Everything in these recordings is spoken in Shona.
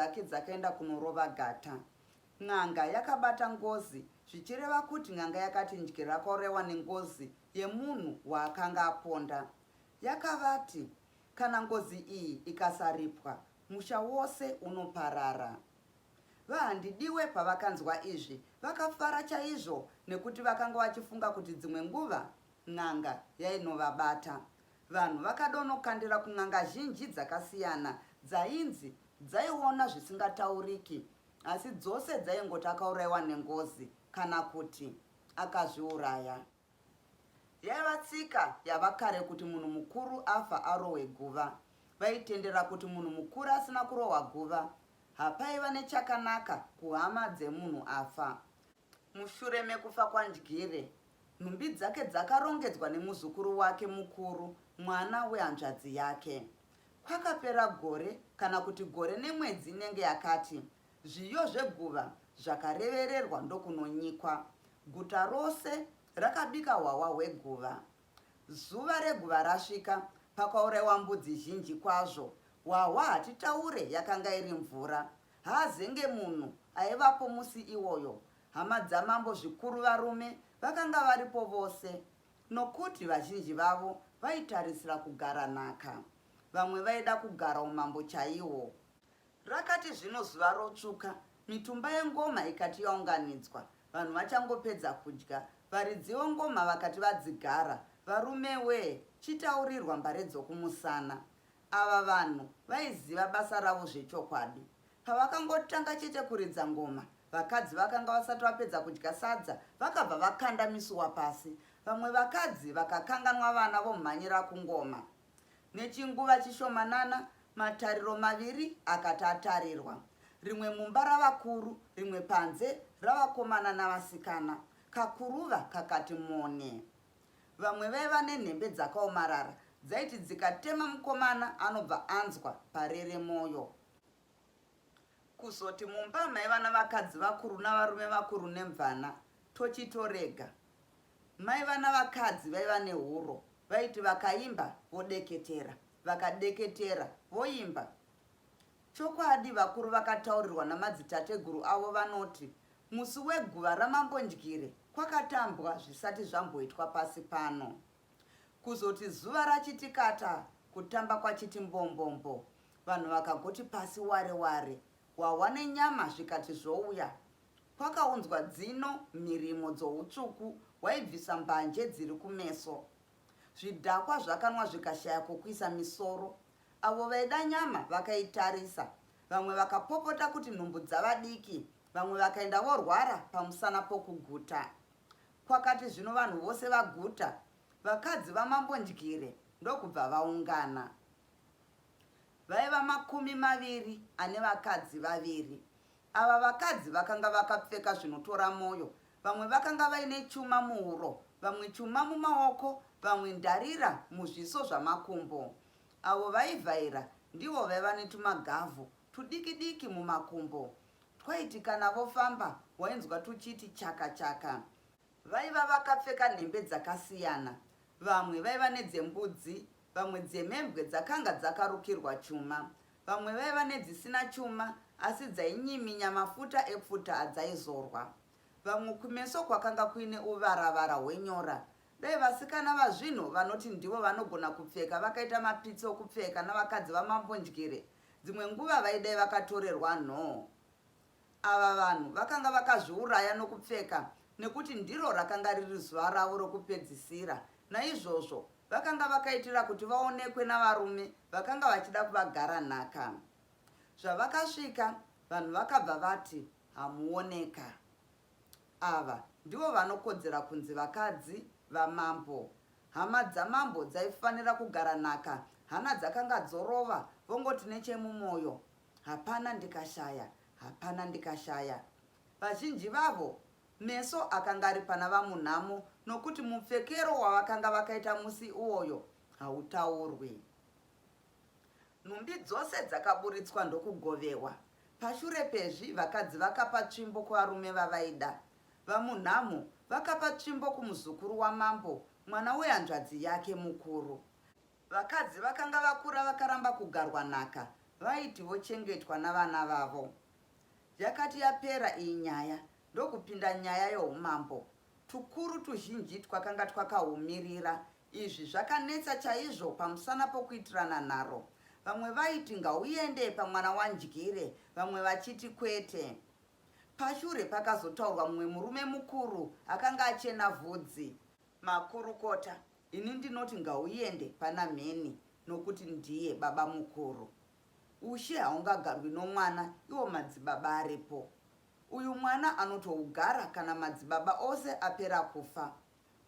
dzake dzakaenda kunorova gata. N'anga yakabata ngozi, zvichireva kuti n'anga yakati njiri rakauraiwa nengozi yemunhu waakanga aponda. Yakavati kana ngozi iyi ikasaripwa, musha wose unoparara. Vahandidiwe pavakanzwa izvi vakafara chaizvo, nekuti vakanga vachifunga kuti dzimwe nguva n'anga yainovabata. Vanhu vakadonokandira kun'anga zhinji dzakasiyana dzainzi dzaiona zvisingatauriki, asi dzose dzaingoti akaurayiwa nengozi kana kuti akazviuraya. Yaiva tsika yavakare kuti munhu mukuru afa arohwe guva. Vaitendera kuti munhu mukuru asina kurohwa guva hapaiva nechakanaka kuhama dzemunhu afa. Mushure mekufa kwaNdyire, nhumbi dzake dzakarongedzwa nemuzukuru wake mukuru, mwana wehanzvadzi yake. Kwakapera gore kana kuti gore nemwedzi inenge yakati, zviyo zveguva zvakarevererwa ndokunonyikwa. Guta rose rakabika hwahwa hweguva. Zuva reguva rasvika, pakaurayiwa mbudzi zhinji kwazvo. Hwahwa hatitaure yakanga iri mvura. Haazenge munhu aivapo musi iwoyo. Hama dzamambo zvikuru varume vakanga varipo vose, nokuti vazhinji vavo vaitarisira kugara nhaka. Vamwe vaida kugara umambo chaihwo. Rakati zvino zuva rotsvuka, mitumba yengoma ikati yaunganidzwa. Vanhu vachangopedza kudya, varidzi vengoma vakati vadzigara. Varume we, chitaurirwa mbare dzokumusana. Ava vanhu vaiziva basa ravo zvechokwadi. Pavakangotanga chete kuridza ngoma, vakadzi vakanga vasati vapedza kudya sadza vakabva vakanda misuwa pasi. Vamwe vakadzi vakakanganwa vana vomhanyira kungoma. Nechinguva chishomanana, matariro maviri akati atarirwa. Rimwe mumba ravakuru, rimwe panze ravakomana navasikana. Kakuruva kakati mone. Vamwe vaiva nenhembe dzakaomarara, dzaiti dzikatema mukomana anobva anzwa parere moyo. Kuzoti mumba maiva navakadzi vakuru navarume vakuru nemvana, tochitorega. Maiva navakadzi vaiva nehuro, vaiti vakaimba vodeketera, vakadeketera voimba. Chokwadi vakuru vakataurirwa namadzitateguru avo vanoti, musi weguva ramambo Ndyire kwakatambwa zvisati zvamboitwa pasi pano. Kuzoti zuva rachitikata, kutamba kwachiti mbombombo. Vanhu vakagoti pasi ware ware, hwahwa nenyama zvikati zvouya. Kwakaunzwa dzino, mirimo dzoutsvuku, waibvisa mbanje dziri kumeso. Zvidhakwa zvakanwa zvikashaya kukwisa misoro. Avo vaida nyama vakaitarisa. Vamwe vakapopota kuti nhumbu dzavadiki. Vamwe vakaenda vorwara pamusana pokuguta. Kwakati zvino vanhu vose vaguta, vakadzi vamambo Ndyire ndokubva vaungana. Vaiva 20 ane vakadzi vaviri. Ava vakadzi vakanga vakapfeka zvinotora moyo. Vamwe vakanga vaine chuma muhuro, vamwe chuma mumaoko, vamwe ndarira muzviso zvamakumbo. Avo vaivhaira ndivo vaiva netumagavhu tudiki diki mumakumbo. Twaiti kana vofamba wainzwa tuchiti chaka chaka. Vaiva vakapfeka nhembe dzakasiyana. Vamwe vaiva nedzembudzi, vamwe dzemhembwe dzakanga dzakarukirwa chuma. Vamwe vaiva nedzisina chuma asi dzainyiminya mafuta epfuta adzaizorwa. Vamwe kumeso kwakanga kuine uvaravara hwenyora. Dai vasikana vazvino vanoti ndivo vanogona kupfeka vakaita mapitsi okupfeka navakadzi vamambo Ndyire, dzimwe nguva vaidai vakatorerwa nhoo. Ava vanhu vakanga vakazviuraya nokupfeka, nekuti ndiro rakanga riri zuva ravo rokupedzisira. Naizvozvo vakanga vakaitira kuti vaonekwe navarume vakanga vachida kuvagara nhaka. Zvavakasvika, vanhu vakabva vati, hamuoneka. Ava ndivo vanokodzera kunzi vakadzi vamambo. Hama dzamambo dzaifanira kugara nhaka, hana dzakanga dzorova, vongoti nechemumoyo, hapana ndikashaya, hapana ndikashaya. Vazhinji vavo meso akanga ari pana vamunhamo, nokuti mupfekero wavakanga vakaita musi iwoyo hautaurwi. Nhumbi dzose dzakaburitswa ndokugovewa. Pashure pezvi vakadzi vakapa tsvimbo kuvarume vavaida. Vamunhamo vakapa tsvimbo kumuzukuru wamambo, mwana wehanzvadzi yake mukuru. Vakadzi vakanga vakura vakaramba kugarwa nhaka. vaiti vochengetwa navana vavo. Yakati yapera iyi nyaya, ndokupinda nyaya youmambo. Tukuru tuzhinji twakanga twakaumirira. Izvi zvakanetsa chaizvo pamusana pokuitirana nharo. Vamwe vaiti ngauende pamwana wandyire, vamwe vachiti kwete. Pashure pakazotaurwa mumwe murume mukuru akanga achena vhudzi. Makurukota, ini ndinoti ngauende pana mheni, nokuti ndiye baba mukuru. Ushe haungagarwi nomwana iwo madzibaba aripo. Uyu mwana anotougara kana madzibaba ose apera kufa.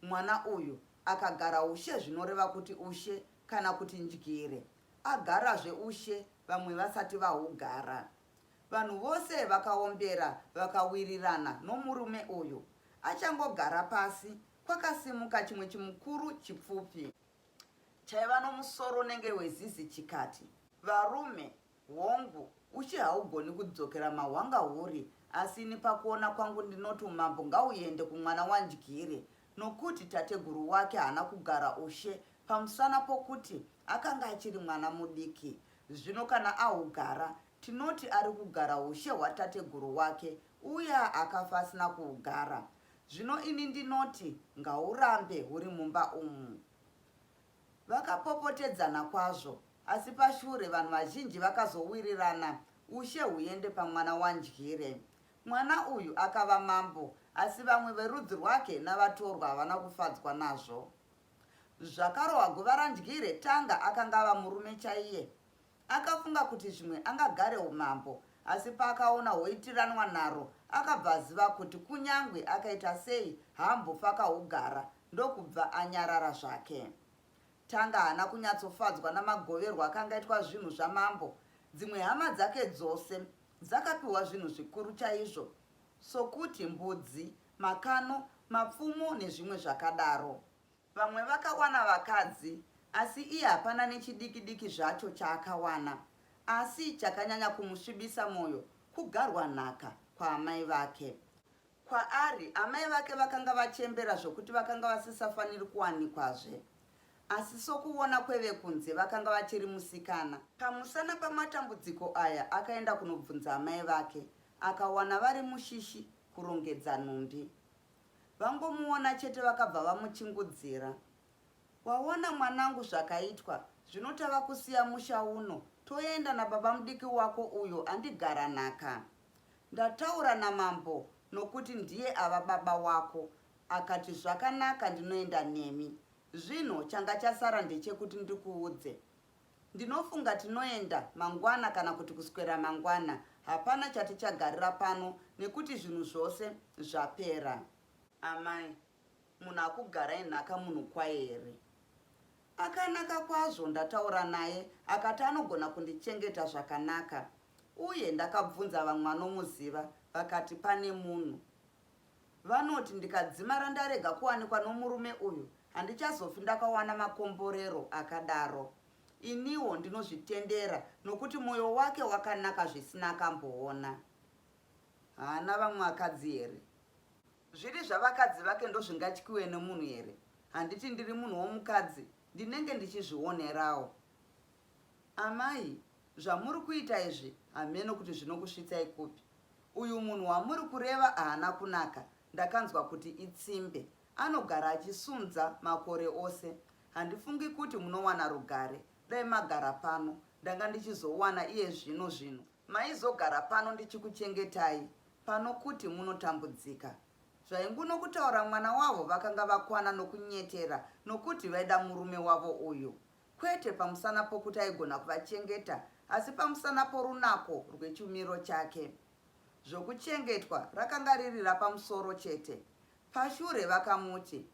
Mwana uyu akagara ushe zvinoreva kuti ushe kana kuti ndyire. Agarazve ushe vamwe vasati vahugara. Vanhu vose vakaombera vakawirirana nomurume uyu. Achangogara pasi, kwakasimuka chimwe chimukuru chipfupi chaiva nomusoro nenge wezizi chikati, varume, hongu, ushe haugoni kudzokera mahwangahuri, asi ini pakuona kwangu ndinoti umambo ngauende kumwana wandyire, nokuti tateguru wake haana kugara ushe pamusana pokuti akanga achiri mwana mudiki. Zvino kana ahugara, tinoti ari kugara ushe hwatateguru wake uya akafa asina kuhugara. Zvino ini ndinoti ngaurambe huri mumba umu. Vakapopotedzana kwazvo, asi pashure vanhu vazhinji vakazowirirana ushe huende pamwana wandyire. Mwana uyu akava mambo, asi vamwe verudzi rwake navatorwa havana kufadzwa nazvo. Zvakarohwa guva randyire, Tanga akanga ava murume chaiye. Akafunga kuti zvimwe angagare umambo, asi paakaona hoitiranwa nharo, akabva aziva kuti kunyangwe akaita sei haambofa kahugara, ndokubva anyarara zvake. Tanga haana kunyatsofadzwa namagoverwo akangaitwa zvinhu zvamambo. Dzimwe hama dzake dzose dzakapiwa zvinhu zvikuru chaizvo, sokuti mbudzi, makano, mapfumo nezvimwe zvakadaro. Vamwe vakawana vakadzi, asi iye hapana nechidiki-diki zvacho chaakawana. Asi chakanyanya kumusvibisa mwoyo kugarwa nhaka kwaamai vake. Kwaari, amai vake vakanga vachembera zvokuti vakanga vasisafaniri kuwanikwazve. Asi sokuona kwevekunze vakanga vachiri musikana. Pamusana pamatambudziko aya akaenda kunobvunza amai vake, akawana vari mushishi kurongedza nhumbi. Vangomuona chete vakabva vamuchingudzira. Waona mwanangu zvakaitwa, zvino tava kusiya musha uno, toenda nababa mudiki wako uyo andigara nhaka. Ndataura namambo nokuti ndiye ava baba wako. Akati zvakanaka, ndinoenda nemi. Zvino changa chasara ndechekuti ndikuudze. Ndinofunga tinoenda mangwana kana kuti kuswera mangwana. Hapana chatichagarira pano nekuti zvinhu zvose zvapera. Amai, munhu akugarai nhaka munhu kwaye here? Akanaka kwazvo, ndataura naye akati anogona kundichengeta zvakanaka. Uye ndakabvunza vamwe vanomuziva vakati pane munhu. Vanoti ndikadzimara ndarega kuwanikwa nomurume uyu, handichazofi ndakawana makomborero akadaro. Iniwo ndinozvitendera nokuti mwoyo wake wakanaka zvisina akamboona. Haana vamwe vakadzi here? Zviri zvavakadzi vake ndozvingatyiwe nemunhu here? Handiti ndiri munhu womukadzi, ndinenge ndichizvionerawo. Amai, zvamuri kuita izvi hameno kuti zvinokusvitsai kupi. Uyu munhu wamuri kureva haana kunaka. Ndakanzwa kuti itsimbe, anogara achisunza makore ose. Handifungi kuti munowana rugare. Dai magara pano, ndanga ndichizowana iye zvino. Maizogara pano ndichikuchengetai, pano kuti munotambudzika. Zvainguno kutaura mwana wavo vakanga vakwana nokunyetera, nokuti vaida murume wavo uyu. Kwete pamusana pokuti aigona kuvachengeta, asi pamusana porunako rwechimiro chake. Zvokuchengetwa rakanga riri rapamusoro chete. Pashure vakamuti,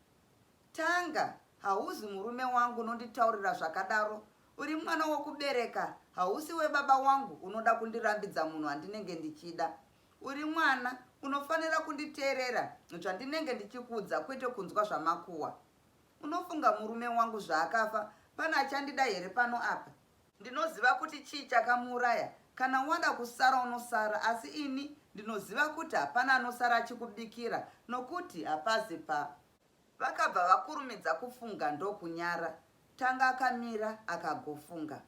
Tanga, hauzi murume wangu unonditaurira zvakadaro. Uri mwana wokubereka, hausi webaba wangu unoda kundirambidza munhu andinenge ndichida. Uri mwana unofanira kunditeerera zvandinenge ndichikuudza, kwete kunzwa zvamakuhwa. Unofunga murume wangu zvaakafa, pana achandida here pano apa? Ndinoziva kuti chii chakamuuraya. Kana wada kusara unosara, asi ini ndinoziva kuti hapana anosara achikubikira, nokuti hapazi pa. Vakabva vakurumidza kufunga ndokunyara. Tanga akamira akagofunga.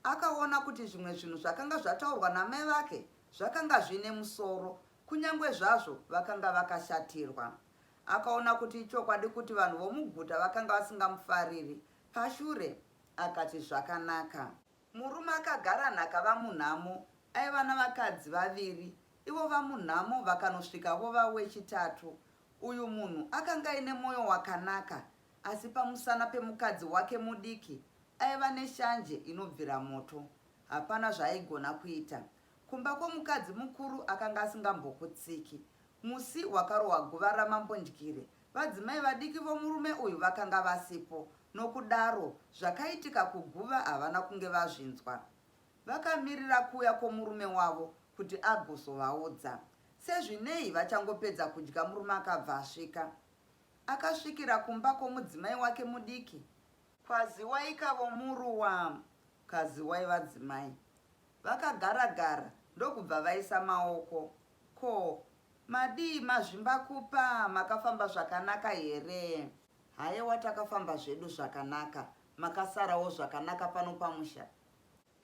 akaona kuti zvimwe zvinhu zvakanga zvataurwa namai vake zvakanga zvine musoro, kunyange zvazvo vakanga vakashatirwa. Akaona kuti chokwadi kuti vanhu vomuguta vakanga vasingamufariri. Pashure akati zvakanaka. Murume akagara nhaka vamunhamo aiva navakadzi vaviri. Ivo vamunhamo vakanosvika vova wechitatu. Uyu munhu akanga aine mwoyo wakanaka, asi pamusana pemukadzi wake mudiki aiva neshanje inobvira moto. Hapana zvaaigona kuita. Kumba kwomukadzi mukuru akanga asingambokutsiki. Musi wakarohwa guva ramambondyire, vadzimai vadiki vomurume uyu vakanga vasipo. Nokudaro zvakaitika kuguva havana kunge vazvinzwa. Vakamirira kuuya kwomurume wavo kuti agozovaudza. Sezvinei vachangopedza kudya, murume akabva asvika. Akasvikira kumba kwomudzimai wake mudiki. Kwaziwai kavomuruwa, kaziwai vadzimai. Vakagara-gara ndokubva vaisa maoko. Ko, madii mazvimba kupa, makafamba zvakanaka here? Haiwa, takafamba zvedu zvakanaka, makasarawo zvakanaka pano pamusha.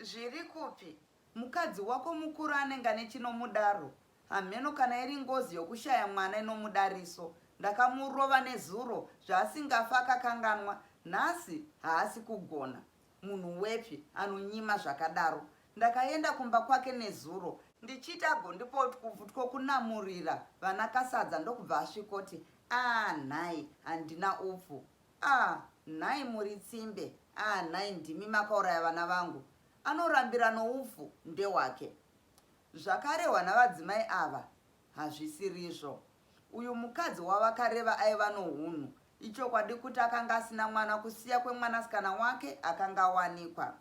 Zviri kupi? Mukadzi wako mukuru anenge nechinomudaro. Hameno kana iri ngozi yokushaya mwana inomudariso. Ndakamurova nezuro zvaasingafa akakanganwa. Nhasi haasi kugona. Munhu wepi anonyima zvakadaro? Ndakaenda kumba kwake nezuro ndichiti agondipotwo kunamurira vana kasadza, ndokubva asvikoti nhai handina upfu. Nhai muri tsimbe. Nhai ndimi makauraya vana vangu. Anorambira noupfu ndewake. Zvakarehwa navadzimai ava hazvisirizvo. Uyu mukadzi wavakareva aiva nounhu. Ichokwadi kuti akanga asina mwana kusiya kwemwanasikana wake akanga awanikwa.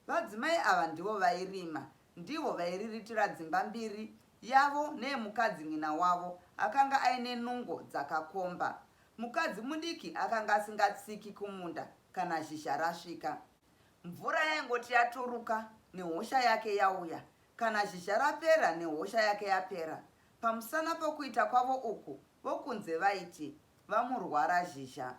Vadzimai ava ndivo vairima, ndivo vairiritira dzimba mbiri yavo neyemukadzi n'ina wavo akanga aine nungo dzakakomba. Mukadzi mudiki akanga asingatsiki kumunda kana zhizha rasvika. Mvura yaingoti yaturuka nehosha yake yauya, kana zhizha rapera nehosha yake yapera. Pamusana pokuita kwavo uku, vokunze vaiti vamurwara zhizha.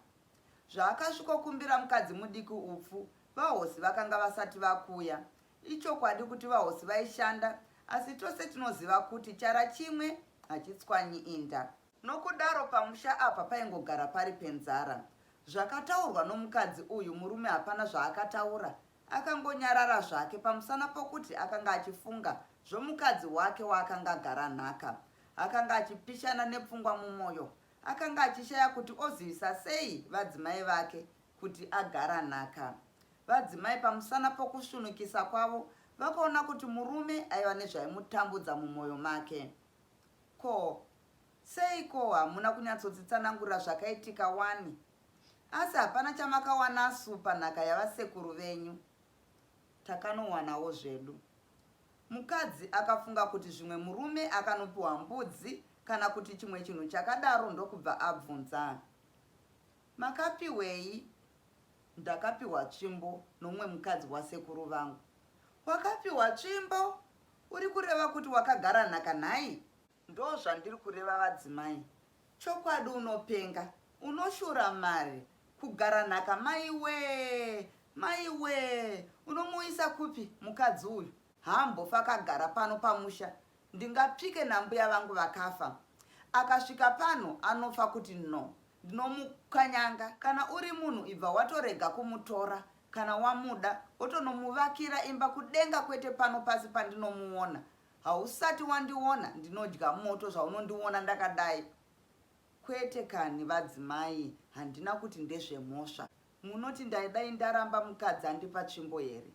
Zvaakasvikokumbira mukadzi mudiki upfu, vahosi vakanga vasati vakuya. Ichokwadi kuti vahosi vaishanda, asi tose tinoziva kuti chara chimwe hachitswanyi inda. Nokudaro pamusha apa paingogara pari penzara. Zvakataurwa nomukadzi uyu, murume hapana zvaakataura. Akangonyarara zvake pamusana pokuti akanga achifunga zvomukadzi wake waakanga agara nhaka. Akanga achipishana nepfungwa mumwoyo. Akanga achishaya kuti ozivisa sei vadzimai vake kuti agara nhaka. Vadzimai pamusana pokusvinukisa kwavo vakaona kuti murume aiva nezvaimutambudza mumwoyo make. Ko, seiko hamuna kunyatsodzitsanangurira zvakaitika wani? Asi hapana chamakawanasu panhaka yavasekuru venyu. Takanowanawo zvedu. Mukadzi akafunga kuti zvimwe murume akanopiwa mbudzi kana kuti chimwe chinhu chakadaro, ndokubva abvunza, makapiwei? Ndakapiwa tsvimbo nomwe mukadzi wasekuru vangu. Wakapiwa tsvimbo? Uri kureva kuti wakagara nhaka nhai? Ndo zvandiri kureva vadzimai. Chokwadi unopenga, unoshura mari, kugara nhaka. Maiwe, maiwe, unomuisa kupi mukadzi uyu? Hambofa akagara pano pamusha. Ndingapike nambuya vangu vakafa. Akasvika pano anofa kuti no, ndinomukanyanga. Kana uri munhu ibva watorega kumutora. Kana wamuda otonomuvakira imba kudenga, kwete pano pasi pandinomuona. Hausati wandiona ndinodya moto zvaunondiona ndakadai. Kwete kani vadzimai, handina kuti ndezvemhosva. Munoti ndaidai ndaramba mukadzi andipa tsvimbo here?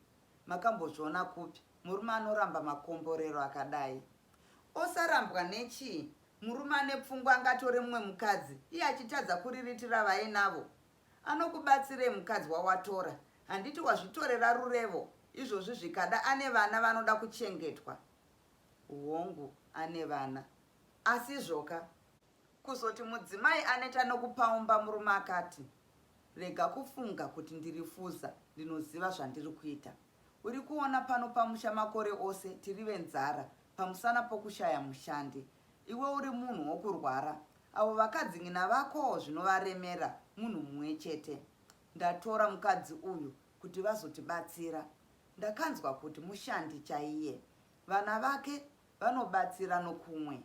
Makambozviona kupi murume anoramba makomborero akadai? Osarambwa nechii? Murume ane pfungwa angatore mumwe mukadzi iye achitadza kuriritira vainavo. Anokubatsirei mukadzi wawatora? Handiti wazvitorera rurevo, izvozvi zvikada ane vana vanoda kuchengetwa. Hongu, ane vana. Asi zvoka kuzoti mudzimai aneta nokupaumba, murume akati, rega kufunga kuti ndirifuza, ndinoziva zvandiri kuita. Uri kuona pano pamusha makore ose tiri venzara pamusana pokushaya mushandi. Iwe uri munhu wokurwara. Avo vakadzi n'ina vako zvinovaremera, munhu mumwe chete. Ndatora mukadzi uyu kuti vazotibatsira. ndakanzwa kuti mushandi chaiye, vana vake vanobatsira nokumwe.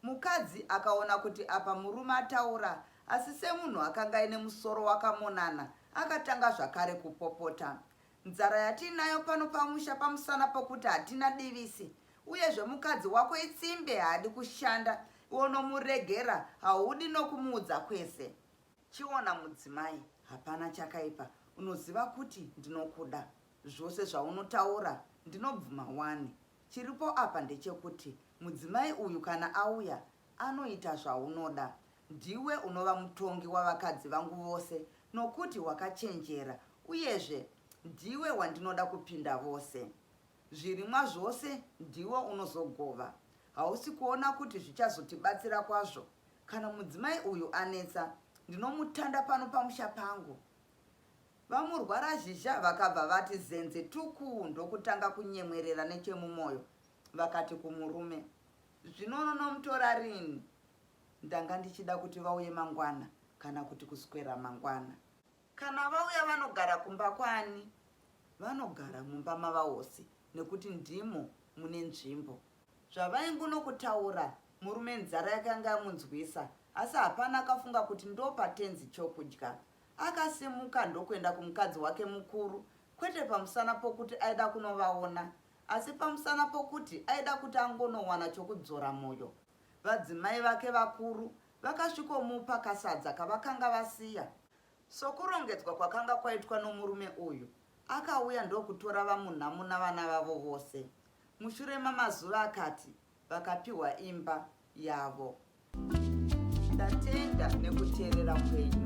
Mukadzi akaona kuti apa murume ataura, asi semunhu akanga ine musoro wakamonana, akatanga zvakare kupopota. Nzara yatinayo pano pamusha pamusana pokuti hatina divisi, uyezve mukadzi wako itsimbe haadi kushanda, unomuregera, haudi nokumuudza kwese. Chiona mudzimai, hapana chakaipa, unoziva kuti ndinokuda. Zvose zvaunotaura ndinobvuma wani. Chiripo apa ndechekuti mudzimai uyu kana auya anoita zvaunoda. Ndiwe unova mutongi wavakadzi vangu vose, nokuti wakachenjera, uyezve ndiwe wandinoda kupinda vose. Zvirimwa zvose ndiwe unozogova. Hausi kuona kuti zvichazotibatsira kwazvo. Kana mudzimai uyu anetsa, ndinomutanda pano pamusha pangu. Vamurwara zhizha vakabva vati zenze tuku, ndokutanga kunyemwerera nechemumwoyo. Vakati kumurume, zvino unomutora rini? Ndanga ndichida kuti vauye mangwana, kana kuti kuswera mangwana. Kana vauya vanogara kumba kwani? Vanogara mumba mavahosi, nekuti ndimo mune nzvimbo. Zvavaingunokutaura, murume nzara yakanga yamunzwisa, asi hapana akafunga kuti ndo patenzi chokudya. Akasimuka ndokuenda kumukadzi wake mukuru, kwete pamusana pokuti aida kunovaona, asi pamusana pokuti aida kuti angonowana chokudzora moyo. Vadzimai vake vakuru vakasvikomupa kasadza kavakanga vasiya. Sokurongedzwa kwakanga kwaitwa nomurume uyu, akauya ndokutora vamunhamuna vana vavo vose. Mushure mamazuva akati vakapiwa imba yavo. Ndatenda nekuteerera kwenyu.